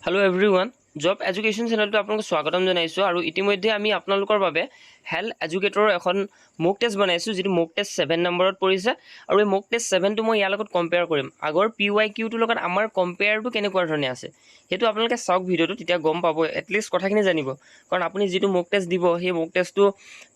Hello everyone, Job Education Channel to আপোনাক স্বাগতম জনাইছো আৰু ইতিমধ্যে আমি আপোনালোকৰ বাবে হেল্থ এডুকেটৰৰ এখন মক টেষ্ট বনাইছো যেটো মক টেষ্ট 7 নম্বৰত পৰিছে আৰু এই মক টেষ্ট 7 টো মই ইয়াৰ লগত কম্পেয়াৰ কৰিম আগৰ PYQ টোৰ লগত আমাৰ কম্পেয়াৰটো কেনেকুৱা ধৰণে আছে হেতু আপোনালোকে চাওক ভিডিওটো তেতিয়া গম পাব এটলিষ্ট কথাখিনি জানিব কাৰণ আপুনি যেটো মক টেষ্ট দিব সেই মক টেষ্টটো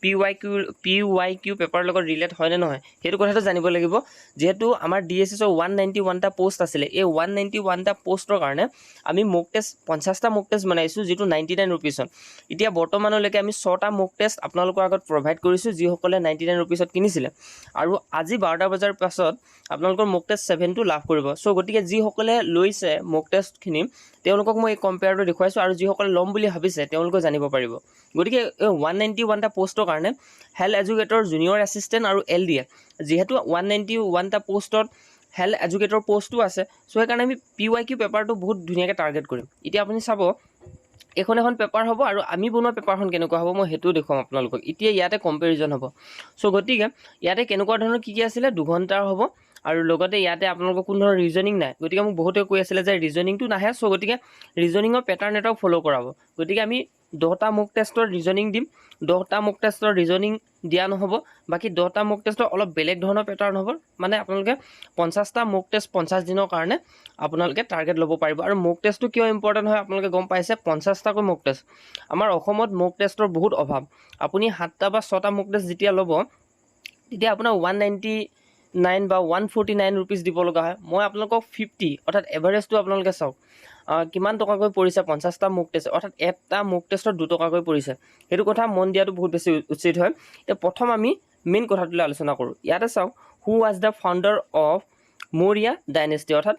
PYQ পেপাৰ লগত ৰিলেট হয় নে নহয় হেতু কথাটো জানিব লাগিব যেহেতু আমাৰ DSS ৰ 191 টা পোষ্ট আছিল এই 191 টা পোষ্টৰ কাৰণে আমি মক টেষ্ট 50 টা মক টেষ্ট বনাইছো যেটো 99 रुपीसত এতিয়া বৰ্তমানলৈকে আমি 6 টা মক টেষ্ট আপোনালোকৰ আগত প্ৰভাইড কৰিছো যি সকলে 99 रुपीसত কিনিছিলে আৰু আজি 12টা বজাৰ পাছত আপোনালোকৰ মক টেষ্ট 7 টো লাভ কৰিব সো গটিকে যি সকলে লৈছে মক টেষ্ট খিনি তেওঁলোকক মই এই কম্পেয়াৰটো দেখুৱাইছো আৰু যি সকলে লম বুলি ভাবিছে তেওঁলোকে জানিব পাৰিব গটিকে 191 টা পোষ্টৰ কাৰণে হেল্থ এডুকেটৰ জুনিয়ৰ এসিস্টেন্ট আৰু LDA যেহেতু 191 টা পোষ্টত হেল্থ এডুকেটৰ পোষ্টটো আছে সো সেইকাৰণে আমি PYQ পেপাৰটো বহুত ধুনিয়াকে টাৰ্গেট কৰিম এতিয়া আপুনি চাব এখন পেপাৰ হ'ব আৰু আমি বনোৱা পেপাৰখন কেনেকুৱা হ'ব মই হেতু দেখুৱাম আপোনালোকক এতিয়া ইয়াতে কম্পেৰিজন হ'ব সো গটিকে ইয়াতে কেনেকুৱা ধৰণৰ কি আছিল 2 ঘণ্টাৰ হ'ব আৰু লগতে ইয়াতে আপোনালোকৰ কোন ধৰণৰ ৰিজনিং নাই গটিকে মোক বহুতে কৈ আছিল যে ৰিজনিংটো নাহে সো গটিকে ৰিজনিংৰ পেটাৰ্ন এটাও ফলো কৰাব গটিকে আমি 10টা মক টেষ্টৰ ৰিজনিং দিম 10টা মক টেষ্টৰ ৰিজনিং দিয়া নহব বাকি 10টা মক টেষ্টৰ অলপ বেলেগ ধৰণৰ পেটাৰ্ন হ'ব মানে আপোনালোকে 50টা মক টেষ্ট 50 দিনৰ কাৰণে আপোনালোকে টাৰ্গেট ল'ব পাৰিব আৰু মক টেষ্টটো কিয় ইম্পৰ্টেন্ট হয় আপোনালোকে গম পাইছে 50টা কৈ মক টেষ্ট আমাৰ অসমত মক টেষ্টৰ বহুত অভাৱ আপুনি 7টা বা 6টা মক টেষ্ট যেতিয়া ল'ব তেতিয়া আপোনাৰ 199 বা 149 रुपीस দিব লগা হয় মই আপোনালোকক 50 অৰ্থাৎ এভাৰেজটো আপোনালোকে চাওক কিমান টকা কৈ পৰিছে 50টা মক টেষ্ট অৰ্থাৎ এটা মক টেষ্টৰ 2 টকা কৈ পৰিছে হেতু কথা মন দিয়াটো বহুত বেছি উচিত হয় তে প্ৰথম আমি মেইন কথাটোলৈ আলোচনা কৰো ইয়াতে চাওক হু ওয়াজ দা ফাউন্ডাৰ অফ মৌৰ্য ডাইনেষ্টি অৰ্থাৎ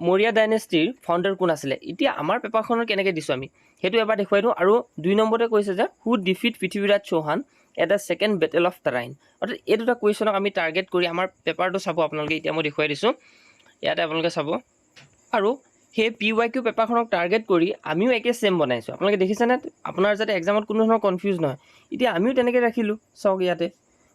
মৌৰ্য ডাইনেষ্টিৰ ফাউন্ডাৰ কোন আছিল এতিয়া আমাৰ পেপাৰখনৰ কেনেকৈ দিছো আমি হেতু এবাৰ দেখুৱাই দিও আৰু 2 নম্বৰতে কৈছে যে who defeat Prithviraj Chauhan at the second battle of Tarain অৰ্থাৎ এই দুটা কোৱেশ্যনক আমি টাৰ্গেট কৰি আমাৰ পেপাৰটো চাব আপোনালোকে এতিয়া মই দেখুৱাই দিছো ইয়াতে আপোনালোকে চাব আৰু হে PYQ পেপাৰখনক টাৰ্গেট কৰি আমিও একে সেম বনাইছো আপোনালোকে দেখিছেনে আপোনাৰ যাতে এক্সামত কোনো ধৰণৰ কনফিউজ নহয় এতিয়া আমিও তেনেকৈ ৰাখিলো চাওক ইয়াতে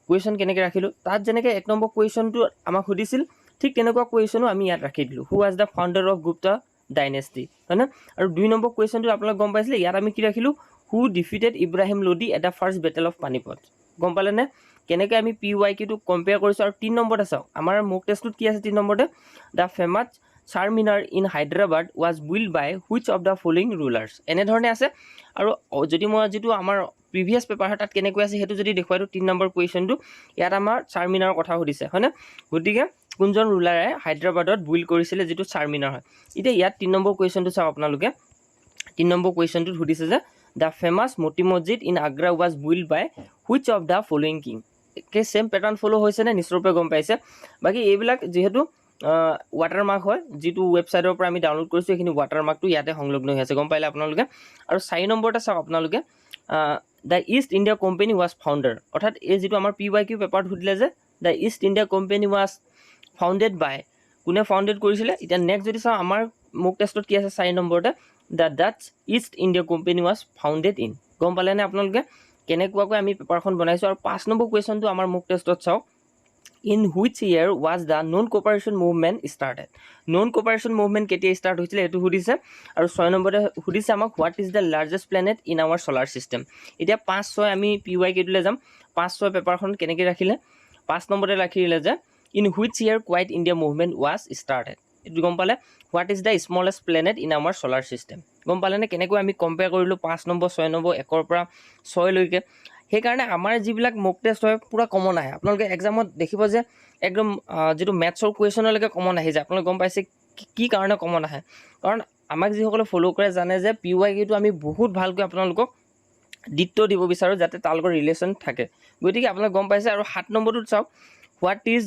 কোৱেশ্যন কেনেকৈ ৰাখিলো তাত যেনেকৈ 1 নম্বৰ কোৱেশ্যনটো আমাক সুধিছিল ঠিক তেনেকুৱা কোৱেশ্যনো আমি ইয়াত ৰাখি দিলো হু ওয়াজ দা ফাউন্ডাৰ অফ গুপ্তা ডাইনেষ্টি হয় না আৰু 2 নম্বৰ কোৱেশ্যনটো আপোনালোকে গম পাইছিলে ইয়াত আমি কি ৰাখিলো who defeated Ibrahim Lodi at the first battle of Panipat গম পালে নে কেনেকৈ আমি PYQ টো কম্পেয়াৰ কৰিছো আৰু 3 নম্বৰতে চাওক আমাৰ মক টেষ্টত কি আছে 3 নম্বৰতে the famous Charminar in Hyderabad was build by which of the following rulers এনে ধৰণে আছে আৰু যদি মই যেটো আমাৰ প্ৰিভিয়াস পেপাৰ তাত কেনেকৈ আছে হেতু যদি দেখুৱাই দিও 3 নম্বৰ কোৱেশ্যনটো ইয়াত আমাৰ চাৰমিনাৰৰ কথা সুধিছে হয়নে গটিকে কোনজন ৰুলাৰে হায়দৰাবাদত বিল্ড কৰিছিলে যেটো চাৰমিনাৰ হয় এতিয়া ইয়াত 3 নম্বৰ কোৱেশ্যনটো চাওক আপোনালোকে 3 নম্বৰ কোৱেশ্যনটো সুধিছে যে দা famous Moti Masjid in Agra was build by which of the following king কে সেম পেটাৰ্ন ফলো হৈছে নে নিশ্চয়ৰূপে গম পাইছে বাকি এইবিলাক যেহেতু ওয়াটাৰমাৰ্ক হয় যেটো ওয়েবসাইটৰ পৰা আমি ডাউনলোড কৰিছো এখিনি ওয়াটাৰমাৰ্কটো ইয়াতে সংলগ্ন হৈ আছে গম পাইলে আপোনালোকে আৰু 4 নম্বৰতে চাওক আপোনালোকে the East India Company was founder অৰ্থাৎ এই যেটো আমাৰ PYQ পেপাৰ সুধিলে যে the East India Company was founded by কোনে ফাউন্ডেড কৰিছিলে এতিয়া নেক্সট যদি চাও আমাৰ মক টেষ্টত কি আছে 4 নম্বৰতে the Dutch East India Company was founded in গম পালে নে আপোনালোকে কেনেকুৱাকৈ আমি পেপাৰখন বনাইছো আৰু 5 নম্বৰ কোৱেশ্যনটো আমাৰ মক টেষ্টত চাওক in which year was the non cooperation movement started non cooperation movement কেতিয়া স্টার্ট হৈছিল এটো সুধিছে আৰু 6 নম্বৰতে সুধিছে আমাক what is the largest planet in our solar system এতিয়া 5 6 আমি PYQ টোলে যাম 5 6 পেপাৰখন কেনেকৈ ৰাখিলে 5 নম্বৰতে ৰাখিলে যে in which year quiet india movement was started এটো গম পালে what is the smallest planet in our solar system গম পালে নে কেনেকৈ আমি কম্পেয়াৰ কৰিলো 5 নম্বৰ 6 নম্বৰ 1 ৰ পৰা 6 লৈকে সেই কাৰণে আমাৰ যিবিলাক মক টেষ্ট হয় পুৰা কমন আহে আপোনালোকে এক্সামত দেখিব যে একদম যেটো ম্যাথছৰ কোৱেশ্যনলৈকে কমন আহি যায় আপোনালোকে গম পাইছে কি কাৰণে কমন আহে কাৰণ আমাক যিসকলে ফলো কৰে জানে যে PYQ টো আমি বহুত ভালকৈ আপোনালোকক দিত্ব দিব বিচাৰো যাতে তালকৰ ৰিলেচন থাকে গতিকে আপোনালোকে গম পাইছে আৰু 7 নম্বৰটো চাওক হোৱাট ইজ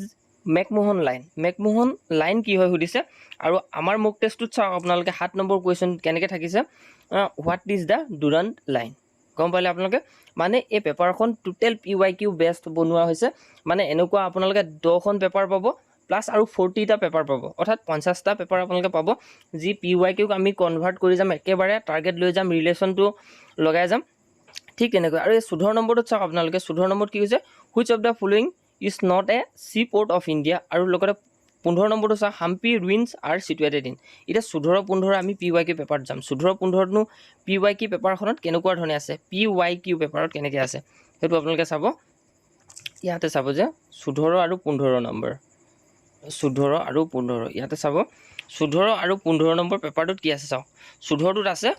মেকমোহন লাইন কি হয় সুধিছে আৰু আমাৰ মক টেষ্টত চাওক আপোনালোকে 7 নম্বৰ কোৱেশ্যন কেনেকৈ থাকিছে what is the Durand Line গম পালে আপোনালোকে মানে এই পেপাৰখন টোটাল PYQ বেস্ট বনোৱা হৈছে মানে এনেকুৱা আপোনালোকে 10খন পেপাৰ পাব প্লাস আৰু 40টা পেপাৰ পাব অৰ্থাৎ 50টা পেপাৰ আপোনালোকে পাব যি PYQ ক আমি কনভাৰ্ট কৰি যাম একেবাৰে টাৰ্গেট লৈ যাম ৰিলেচনটো লগাই যাম ঠিক তেনেকৈ আৰু এই 14 নম্বৰটো চাওক আপোনালোকে 14 নম্বৰত কি হৈছে which of the following is not a sea port of India আৰু লগতে 15 নম্বৰটো চাওক Hampi ruins are situated in. এতিয়া 14-15 আমি PYQ পেপাৰত যাম। 14-15নো PYQ পেপাৰখনত কেনেকুৱা ধৰণে আছে, PYQ পেপাৰত কেনেকৈ আছে সেইটো আপোনালোকে চাব। ইয়াতে চাব যে 14 আৰু 15 নম্বৰ, 14 আৰু 15 ইয়াতে চাব। 14 আৰু 15 নম্বৰ পেপাৰটোত কি আছে চাওক। 14টোত আছে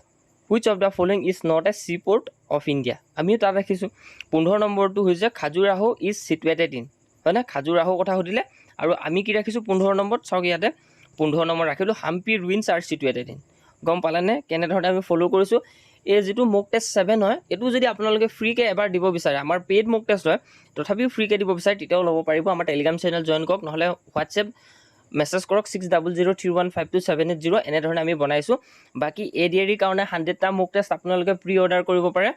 which of the following is not a sea port of India. আমিও তাত ৰাখিছোঁ। 15 নম্বৰটো হৈছে খাজুৰাহো ইজ চিটুৱেটেড ইন, হয়নে? খাজুৰাহো কথা সুধিলে আৰু আমি কি ৰাখিছোঁ 15 নম্বৰত চাওক। ইয়াতে 15 নম্বৰ ৰাখিলোঁ Hampi ruins are situated in. গম পালেনে কেনেধৰণে আমি ফ'ল' কৰিছোঁ? এই যিটো মক টেষ্ট 7 হয় এইটো যদি আপোনালোকে ফ্ৰীকৈ এবাৰ দিব বিচাৰে, আমাৰ পেইড মক টেষ্ট হয় তথাপিও ফ্ৰীকৈ দিব বিচাৰে তেতিয়াও ল'ব পাৰিব। আমাৰ টেলিগ্ৰাম চেনেল জইন কৰক, নহ'লে হোৱাটছএপ মেছেজ কৰক 6003152780। এনেধৰণে আমি বনাইছোঁ। বাকী ADAR কাৰণে 100টা মক টেষ্ট আপোনালোকে প্ৰি অৰ্ডাৰ কৰিব পাৰে।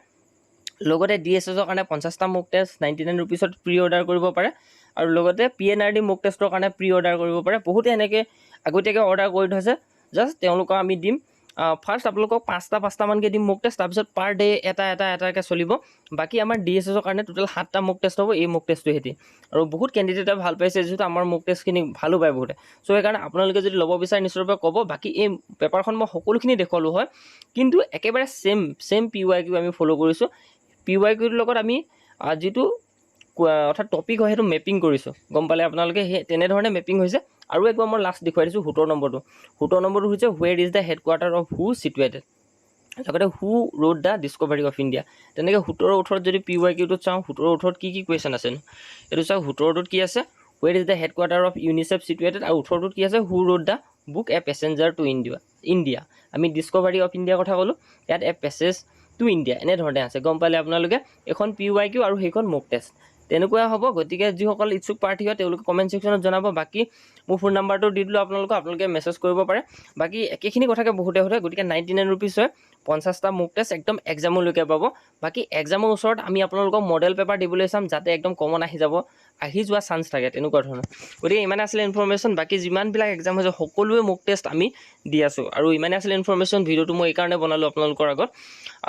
লগতে DSSৰ কাৰণে 50টা মক টেষ্ট 99 ৰুপিছত প্ৰি অৰ্ডাৰ কৰিব পাৰে। আৰু লগতে PNRD মক টেষ্টৰ কাৰণে প্ৰি অৰ্ডাৰ কৰিব পাৰে। বহুতে এনেকৈ আগতীয়াকৈ অৰ্ডাৰ কৰি থৈছে, জাষ্ট তেওঁলোকক আমি দিম। ফাৰ্ষ্ট আপোনালোকক 5টামানকৈ দিম মক টেষ্ট, তাৰপিছত পাৰ ডে এটাকৈ চলিব। বাকী আমাৰ DSSৰ কাৰণে টোটেল 7টা মক টেষ্ট হ'ব এই মক টেষ্টটো সেতি। আৰু বহুত কেণ্ডিডেটে ভাল পাইছে যিহেতু আমাৰ মক টেষ্টখিনি ভালো পায় বহুতে। চ' সেইকাৰণে আপোনালোকে যদি ল'ব বিচাৰে নিশ্চয়ভাৱে ক'ব। বাকী এই পেপাৰখন মই সকলোখিনি দেখুৱালোঁ হয়, কিন্তু একেবাৰে ছেম PYQ আমি ফ'ল' কৰিছোঁ। PYQৰ লগত আমি যিটো অৰ্থাৎ টপিক হয় সেইটো মেপিং কৰিছোঁ। গম পালে আপোনালোকে? সেই তেনেধৰণে মেপিং হৈছে। আৰু একবাৰ মই লাষ্ট দেখুৱাই দিছোঁ 17 নম্বৰটো। 17 নম্বৰটো হৈছে where is the headquarter of হু চিটুৱেটেড। লগতে who wrote the Discovery of India. তেনেকৈ 17-18 যদি PYQটোত চাওঁ 17-18 কি কুৱেশ্যন আছে? এইটো চাওক 17টোত কি আছে, where is the headquarter of UNICEF situated. আৰু 18টোত কি আছে, who wrote the book a passenger to India. আমি ডিস্কভাৰী অফ ইণ্ডিয়াৰ কথা ক'লোঁ, ইয়াত এ পেছেজ টু ইণ্ডিয়া এনেধৰণে আছে। গম পালে আপোনালোকে? এখন PYQ আৰু সেইখন মক টেষ্ট তেনেকুৱা হ'ব। গতিকে যিসকল ইচ্ছুক প্ৰাৰ্থী হয় তেওঁলোকে কমেণ্ট ছেকশ্যনত জনাব। বাকী মোৰ ফোন নাম্বাৰটো দি দিলোঁ আপোনালোকে মেছেজ কৰিব পাৰে। বাকী একেখিনি কথাকে বহুতে সোধে, গতিকে 99 ৰুপিজ হয়, 50টা মক টেষ্ট একদম এক্সামলৈকে পাব। বাকী এক্সামৰ ওচৰত আমি আপোনালোকক মডেল পেপাৰ দিবলৈ চাম যাতে একদম কমন আহি যোৱা চান্স থাকে তেনেকুৱা ধৰণৰ। গতিকে ইমানে আছিলে ইনফৰমেশ্যন। বাকী যিমানবিলাক এক্সাম হৈছে সকলোৱে মক টেষ্ট আমি দি আছোঁ। আৰু ইমানে আছিলে ইনফৰমেশ্যন। ভিডিঅ'টো মই এইকাৰণে বনালোঁ আপোনালোকৰ আগত।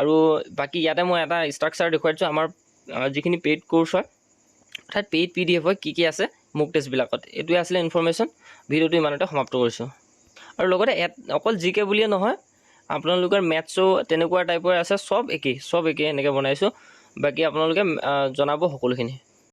আৰু বাকী ইয়াতে মই এটা ষ্ট্ৰাকচাৰ দেখুৱাই দিছোঁ আমাৰ যিখিনি পেইড কোৰ্চ হয়, অৰ্থাৎ পেইড PDF হয় কি আছে মক টেষ্টবিলাকত। এইটোৱে আছিলে ইনফৰমেশ্যন। ভিডিঅ'টো ইমানতে সমাপ্ত কৰিছোঁ। আৰু লগতে অকল GK বুলিয়ে নহয়, আপোনালোকৰ মেথছো তেনেকুৱা টাইপৰ আছে, চব একেই এনেকৈ বনাইছোঁ। বাকী আপোনালোকে জনাব সকলোখিনি।